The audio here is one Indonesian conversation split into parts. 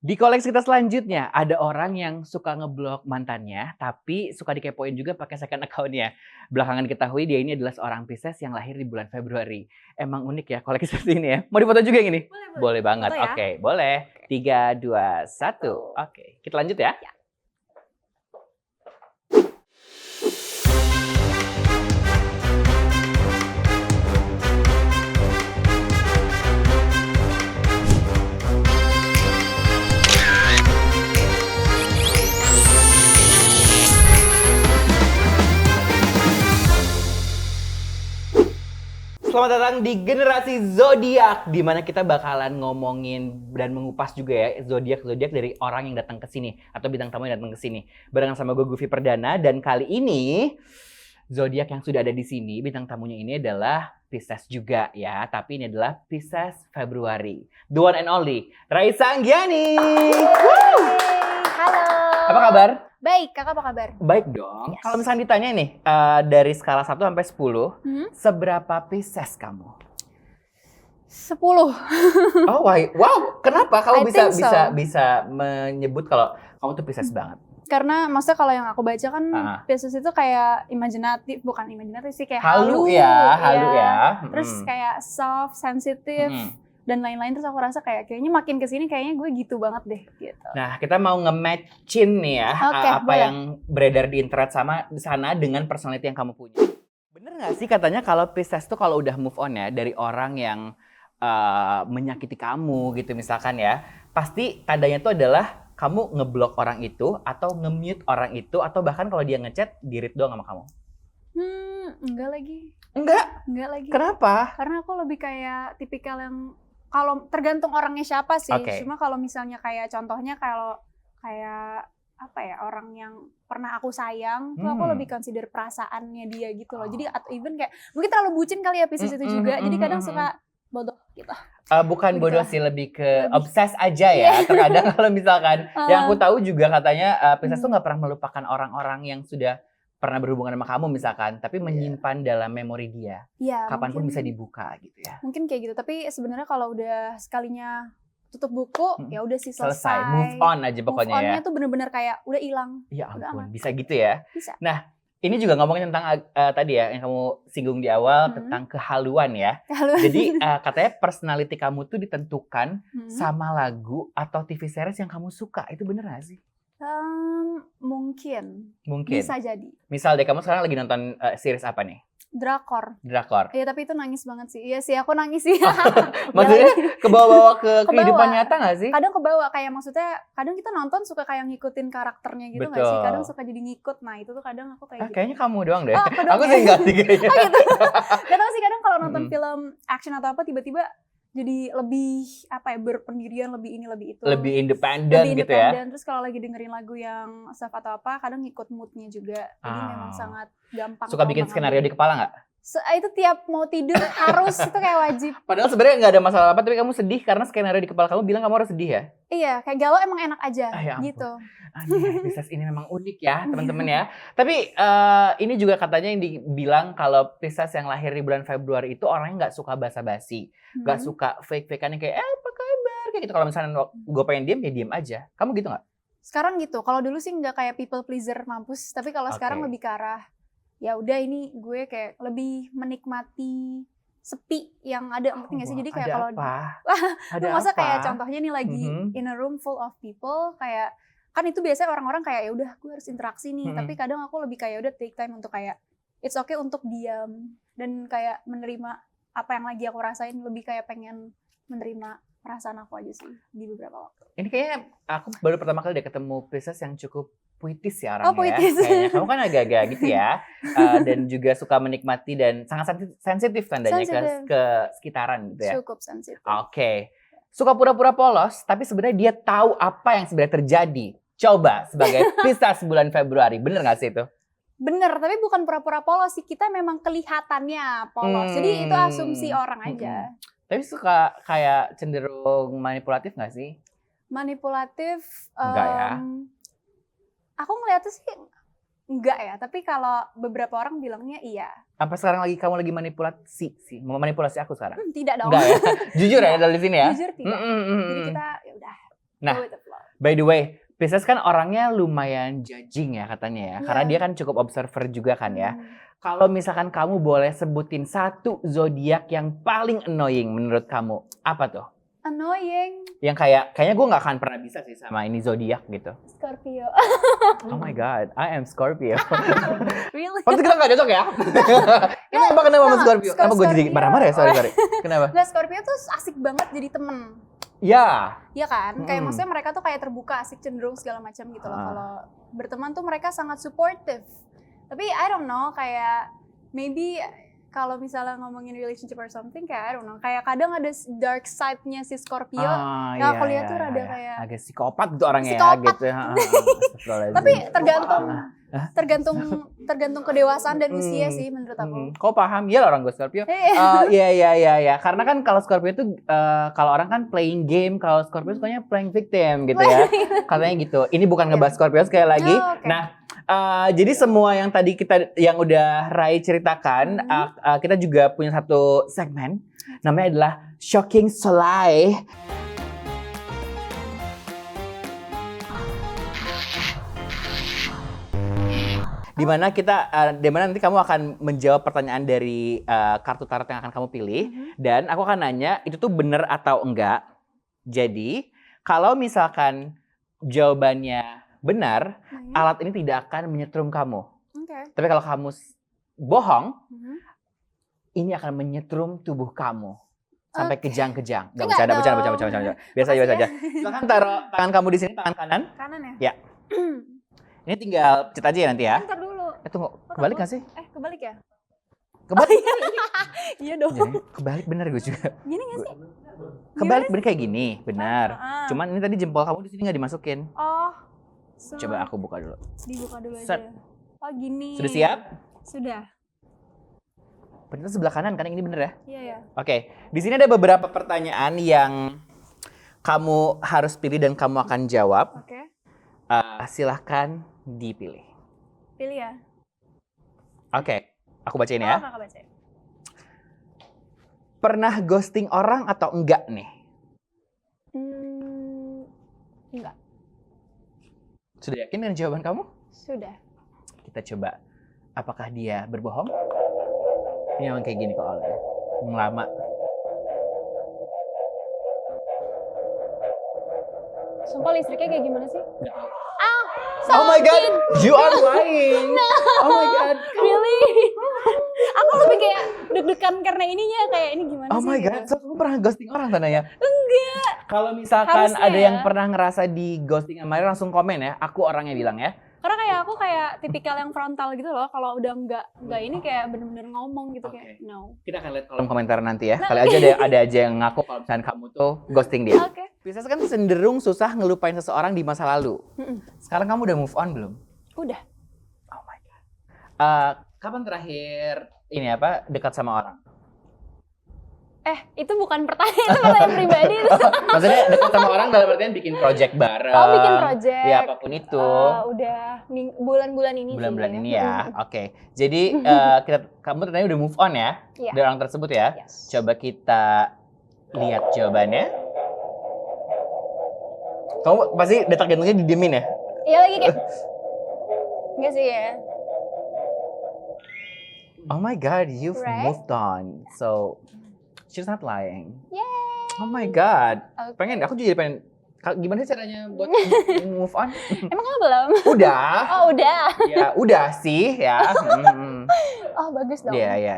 Di koleksi kita selanjutnya, ada orang yang suka ngeblok mantannya, tapi suka dikepoin juga pakai second account-nya. Belakangan diketahui dia ini adalah seorang Pisces yang lahir di bulan Februari. Emang unik ya koleksi seperti ini ya. Mau difoto juga yang ini? Boleh. Boleh banget. Foto ya? Oke, boleh. 3, 2, 1. Oke, kita lanjut ya. Ya. Selamat datang di Generasi Zodiak, di mana kita bakalan ngomongin dan mengupas juga ya zodiak-zodiak dari orang yang datang ke sini atau bintang tamu yang datang ke sini. Barengan sama gue Gufi Perdana, dan kali ini zodiak yang sudah ada di sini, bintang tamunya ini adalah Pisces juga ya, tapi ini adalah Pisces Februari. The one and only Raisa Anggiani. Halo. Apa kabar? Baik, kakak apa kabar? Baik dong. Yes. Kalau misalnya ditanya nih, dari skala 1 sampai 10, seberapa Pisces kamu? 10. Oh, wow. Kenapa kamu I think so. bisa menyebut kalau kamu tuh Pisces banget? Karena maksudnya kalau yang aku baca kan Pisces itu kayak bukan imajinatif sih, kayak halu ya. Terus kayak soft, sensitif dan lain-lain. Terus aku rasa kayaknya makin kesini kayaknya gue gitu banget deh gitu. Nah, kita mau nge-matchin nih ya apa boleh. yang beredar di internet sana dengan personality yang kamu punya. Bener nggak sih katanya kalau Pisces tuh kalau udah move on ya dari orang yang menyakiti kamu gitu misalkan ya, pasti tandanya tuh adalah kamu ngeblok orang itu atau nge-mute orang itu, atau bahkan kalau dia ngechat di-read doang sama kamu. Enggak lagi. Enggak lagi. Kenapa? Karena aku lebih kayak tipikal yang kalau tergantung orangnya siapa sih. Oke. Cuma kalau misalnya kayak contohnya kalau kayak apa ya, orang yang pernah aku sayang tuh aku lebih consider perasaannya dia gitu loh. Jadi atau even kayak mungkin terlalu bucin kali ya Pisces itu juga. Jadi kadang suka bodoh gitu. Bukan Gitu bodoh lah. sih, lebih ke obses aja ya. Terkadang kalau misalkan yang aku tahu juga katanya Pisces tuh nggak pernah melupakan orang-orang yang sudah pernah berhubungan sama kamu misalkan, tapi menyimpan dalam memori dia. Iya, Kapanpun mungkin bisa dibuka gitu ya. Mungkin kayak gitu, tapi sebenarnya kalau udah sekalinya tutup buku ya udah sih Selesai, move on aja pokoknya move on-nya ya. tuh bener-bener kayak udah hilang. Ya Udah ampun, aman. bisa gitu ya. Bisa. Nah, ini juga ngomongin tentang tadi ya yang kamu singgung di awal tentang kehaluan ya. Jadi katanya personality kamu tuh ditentukan sama lagu atau TV series yang kamu suka. Itu bener gak sih? Mungkin. Mungkin. Bisa jadi. Misal deh kamu sekarang lagi nonton series apa nih? Drakor. Drakor. Iya, tapi itu nangis banget sih. Iya sih, aku nangis sih. Maksudnya kebawa-bawa ke kehidupan nyata gak sih? Kadang kebawa, kayak maksudnya kadang kita nonton suka kayak ngikutin karakternya gitu gak sih? Kadang suka jadi ngikut. Nah, itu tuh kadang aku kayak gitu. Kayaknya kamu doang deh. Aku sih enggak sih kayaknya. Oh gitu. Gak tau sih, kadang kalau nonton film action atau apa tiba-tiba jadi lebih apa ya, berpendirian, lebih ini lebih itu. Lebih independen gitu ya. Terus kalau lagi dengerin lagu yang soft atau apa, kadang ngikut moodnya juga. Jadi memang sangat gampang. Suka bikin skenario di kepala nggak? Itu tiap mau tidur harus, itu kayak wajib. Padahal sebenarnya nggak ada masalah apa, tapi kamu sedih karena skenario di kepala kamu bilang kamu harus sedih ya? Iya, kayak galau emang enak aja Ya gitu. Pisces ini memang unik ya teman-teman ya. Tapi ini juga katanya yang dibilang kalau Pisces yang lahir di bulan Februari itu orangnya nggak suka basa-basi, nggak suka fake-fakean yang kayak apa kabar kayak gitu. Kalau misalnya gue pengen diem ya diem aja. Kamu gitu nggak? Sekarang gitu. Kalau dulu sih nggak kayak people pleaser mampus, tapi kalau sekarang lebih ke arah ya udah, ini gue kayak lebih menikmati sepi yang ada, ngerti nggak sih? Jadi kayak kalau masa kayak contohnya nih lagi in a room full of people, kayak kan itu biasanya orang-orang kayak ya udah gue harus interaksi nih, tapi kadang aku lebih kayak udah take time untuk kayak it's okay untuk diam dan kayak menerima apa yang lagi aku rasain, lebih kayak pengen menerima perasaan aku aja sih di beberapa waktu. Ini kayaknya aku baru pertama kali deh ketemu Pisces yang cukup puitis ya orangnya. Puitis. Ya. Kayaknya kamu kan agak-agak gitu ya. Dan juga suka menikmati dan sangat sensitif tandanya ke sekitaran gitu ya. Cukup sensitif. Oke. Suka pura-pura polos, tapi sebenarnya dia tahu apa yang sebenarnya terjadi. Coba sebagai Pisces bulan Februari, bener gak sih itu? Bener, tapi bukan pura-pura polos sih. Kita memang kelihatannya polos. Jadi itu asumsi orang aja. Tapi suka kayak cenderung manipulatif gak sih? Manipulatif? Enggak ya? Aku ngeliatnya sih enggak ya. Tapi kalau beberapa orang bilangnya iya. Apa sekarang kamu lagi manipulasi sih? Mau manipulasi aku sekarang? Tidak dong. Enggak ya? Jujur ya dari sini ya? Jujur tidak. Jadi kita ya udah. Nah, By the way, Pisces kan orangnya lumayan judging ya katanya ya. Karena dia kan cukup observer juga kan ya. Kalau misalkan kamu boleh sebutin satu zodiak yang paling annoying menurut kamu, apa tuh? Annoying. Yang kayaknya gue nggak akan pernah bisa sih sama ini zodiak gitu. Scorpio. Oh my god, I am Scorpio. Really? Pasti kita nggak cocok ya? Kenapa sama Scorpio? Kenapa gue jadi marah-marah ya? Sorry. Kenapa? Nggak, Scorpio tuh asik banget jadi temen. Ya. Iya kan? Kayak maksudnya mereka tuh kayak terbuka, asik, cenderung segala macam gitu loh. Kalau berteman tuh mereka sangat supportive. Tapi I don't know, kayak maybe kalau misalnya ngomongin relationship or something, kayak I don't know, kayak kadang ada dark side-nya si Scorpio. Nah, aku lihat tuh rada kayak agak psikopat gitu orangnya psikopat. ya gitu. Tapi tergantung kedewasaan dan usia sih menurut aku. Kok paham? Iya orang gue Scorpio. Iya. Karena kan kalau Scorpio itu kalau orang kan playing game, kalau Scorpio sukanya playing victim gitu ya. Katanya gitu. Ini bukan ngebahas Scorpio sekali lagi. Nah, jadi semua yang tadi yang udah Rai ceritakan, kita juga punya satu segmen, namanya adalah Shocking Solai. Dimana nanti kamu akan menjawab pertanyaan dari kartu tarot yang akan kamu pilih, dan aku akan nanya itu tuh bener atau enggak. Jadi kalau misalkan jawabannya benar, alat ini tidak akan menyetrum kamu. Tapi kalau kamu bohong, ini akan menyetrum tubuh kamu sampai kejang-kejang. Nggak bercanda. Biasa aja. Silakan taruh tangan kamu di sini, tangan kanan. Kanan ya? Ya. Ini tinggal cet aja ya nanti ya. Ntar dulu. Tunggu, kebalik nggak sih? Kebalik ya? Kebalik. Iya dong. Jadi, kebalik bener gue juga. Gini nggak sih? Kebalik bener kayak gini, benar. Cuman ini tadi jempol kamu di sini nggak dimasukin. Oh. Coba aku buka dulu. Dibuka dulu aja. Oh gini. Sudah siap? Sudah. Berarti sebelah kanan kan yang ini bener ya? Iya. Oke, di sini ada beberapa pertanyaan yang kamu harus pilih dan kamu akan jawab. Oke. Silahkan dipilih. Pilih ya. Oke, aku bacain ya. Kakak bacain. Pernah ghosting orang atau enggak nih? Enggak. Sudah yakin dengan jawaban kamu? Sudah. Kita coba. Apakah dia berbohong? Ini memang kayak gini kok oleh lama. Sumpah listriknya kayak gimana sih? Oh my god, you are lying. No. Oh my god. Really? Aku lebih kayak deg-degan karena ininya kayak ini gimana sih? Oh my god, so kamu pernah ghosting orang tandanya? Enggak. Kalau misalkan Harusnya ada ya. yang pernah ngerasa di ghosting sama Mari langsung komen ya. Aku orangnya bilang ya. Karena kayak aku kayak tipikal yang frontal gitu loh. Kalau udah enggak ini kayak bener-bener ngomong gitu kayak no. Kita akan lihat kolom komentar nanti ya. Kali aja ada aja yang ngaku kalau misalnya kamu tuh ghosting dia. Oke. Pisces kan cenderung susah ngelupain seseorang di masa lalu. Sekarang kamu udah move on belum? Udah. Oh my god. Kapan terakhir dekat sama orang? Itu bukan pertanyaan, itu pertanyaan pribadi. Maksudnya dekat sama orang dalam artian bikin project bareng. Oh, bikin project. Ya apapun itu. Udah bulan-bulan ini Bulan-bulan sih. ini ya. Oke. Jadi kamu ternyata udah move on ya? Iya. Dari orang tersebut ya? Yes. Coba kita lihat jawabannya. Kamu pasti detak jantungnya didiemin ya? Iya lagi kayak enggak sih ya. Oh my god, you've Right? moved on. So, she's not lying. Yay. Oh my god. Okay. Aku juga pengen. Gimana sih caranya buat move on? Emang kamu belum? Udah. Oh, udah. Ya, udah sih ya. Oh, bagus dong. Iya.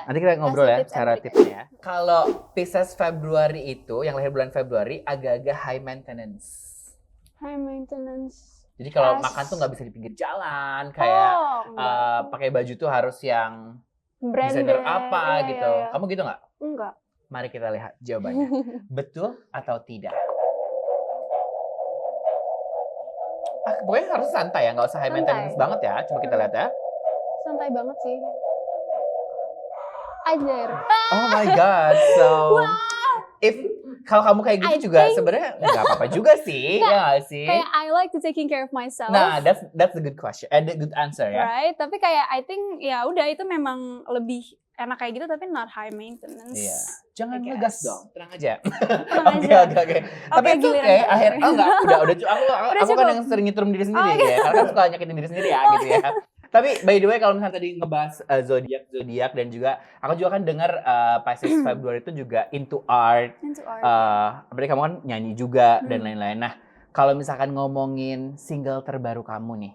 Nanti kita ngobrol ya tips and cara trick. tipsnya. Kalau Pisces Februari itu, yang lahir bulan Februari, agak-agak high maintenance. High maintenance. Jadi kalau As- makan tuh nggak bisa di pinggir jalan, kayak pakai baju tuh harus yang desainer apa gitu. Iya. Kamu gitu nggak? Enggak. Mari kita lihat jawabannya. Betul atau tidak? Pokoknya harus santai ya, nggak usah high Santai. maintenance banget ya. Coba kita lihat ya. Santai banget sih. Anjir. Oh my god, so kalau kamu kayak gitu I juga think- sebenarnya nggak apa-apa juga sih, ya nggak sih? Kayak I like to taking care of myself. Nah, that's the good question, the good answer ya. Right? Tapi kayak I think ya udah itu memang lebih enak kayak gitu tapi not high maintenance. Iya. Jangan ngegas dong, tenang aja. Tenang Oke. aja. Tapi itu kayak akhir enggak, udah aku kan cukup. yang sering nyetrum diri sendiri ya. Karena kan suka nyakitin diri sendiri ya gitu ya. Tapi by the way kalau misalnya tadi ngebahas zodiak dan juga aku juga kan dengar Pisces February itu juga into art. Berarti kamu kan nyanyi juga dan lain-lain. Nah, kalau misalkan ngomongin single terbaru kamu nih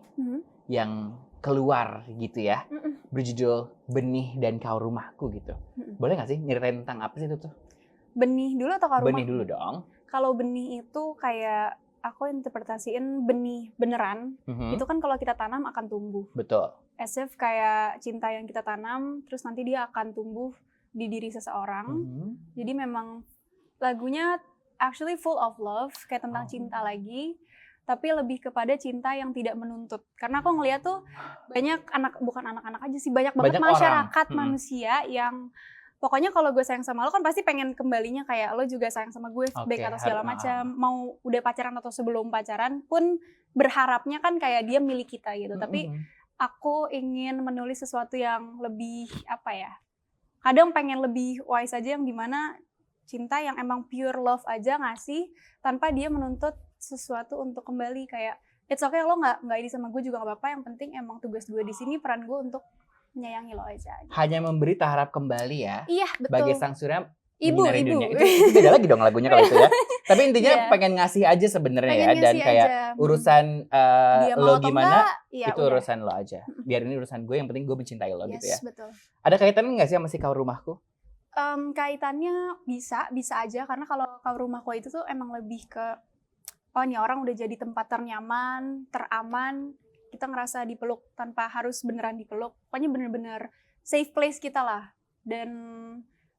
yang keluar gitu ya, berjudul Benih dan Kau Rumahku gitu. Boleh nggak sih nyeritain tentang apa sih itu tuh? Benih dulu atau Kau Rumahku? Benih dulu dong. Kalau benih itu kayak aku interpretasiin benih beneran. Itu kan kalau kita tanam akan tumbuh. Betul. As if kayak cinta yang kita tanam, terus nanti dia akan tumbuh di diri seseorang. Jadi memang lagunya actually full of love, kayak tentang cinta lagi. Tapi lebih kepada cinta yang tidak menuntut. Karena aku ngeliat tuh banyak bukan anak-anak aja sih, banyak banget masyarakat manusia yang pokoknya kalau gue sayang sama lo kan pasti pengen kembalinya kayak lo juga sayang sama gue, baik atau segala macam. Mau udah pacaran atau sebelum pacaran pun berharapnya kan kayak dia milik kita gitu. Tapi aku ingin menulis sesuatu yang lebih kadang pengen lebih wise aja, yang dimana cinta yang emang pure love aja ngasih tanpa dia menuntut sesuatu untuk kembali. Kayak it's okay lo nggak ini sama gue juga nggak apa-apa, yang penting emang tugas gue di sini, peran gue untuk menyayangi lo aja. Hanya memberi tak harap kembali ya. Iya betul. Bagi sang surya ibu. Dunia. Itu beda lagi dong lagunya kalau itu ya. Tapi intinya pengen ngasih aja sebenarnya ya, dan kayak urusan lo gimana enggak, itu udah. Urusan lo aja. Biar ini urusan gue, yang penting gue mencintai lo gitu ya. Betul. Ada kaitannya nggak sih sama si Kau Rumahku? Kaitannya bisa aja, karena kalau Kau Rumahku itu tuh emang lebih ke nih orang udah jadi tempat ternyaman, teraman, kita ngerasa dipeluk tanpa harus beneran dipeluk. Pokoknya bener-bener safe place kita lah. Dan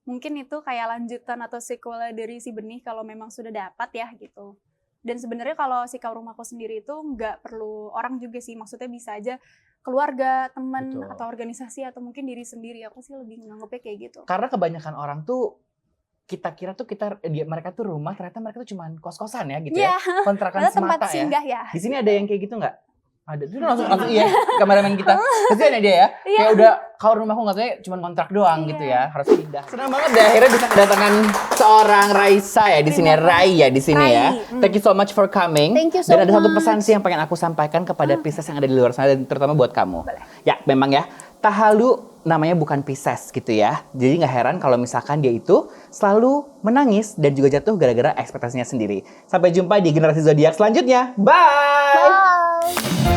mungkin itu kayak lanjutan atau sequel dari si Benih kalau memang sudah dapat ya gitu. Dan sebenarnya kalau si Kau Rumahku sendiri itu nggak perlu orang juga sih, maksudnya bisa aja keluarga, teman, atau organisasi, atau mungkin diri sendiri. Aku sih lebih nganggepnya kayak gitu. Karena kebanyakan orang tuh kita kira tuh mereka tuh rumah, ternyata mereka tuh cuma kos-kosan ya gitu ya. Kontrakan semata ya. Di sini ada yang kayak gitu nggak? Ada tuh langsung iya, kameramen kita. Kasihan ya dia ya. Kayak udah Kau Rumahku katanya cuma kontrak doang gitu ya, harus pindah. Senang banget deh akhirnya bisa kedatangan seorang Raisa ya di sini, Rai ya di sini ya. Thank you so much for coming. Thank you so much. Dan ada satu pesan sih yang pengen aku sampaikan kepada Pisces yang ada di luar sana, dan terutama buat kamu. Boleh. Ya, memang ya. Tahalu namanya bukan Pisces gitu ya. Jadi nggak heran kalau misalkan dia itu selalu menangis dan juga jatuh gara-gara ekspektasinya sendiri. Sampai jumpa di generasi zodiak selanjutnya. Bye. Bye.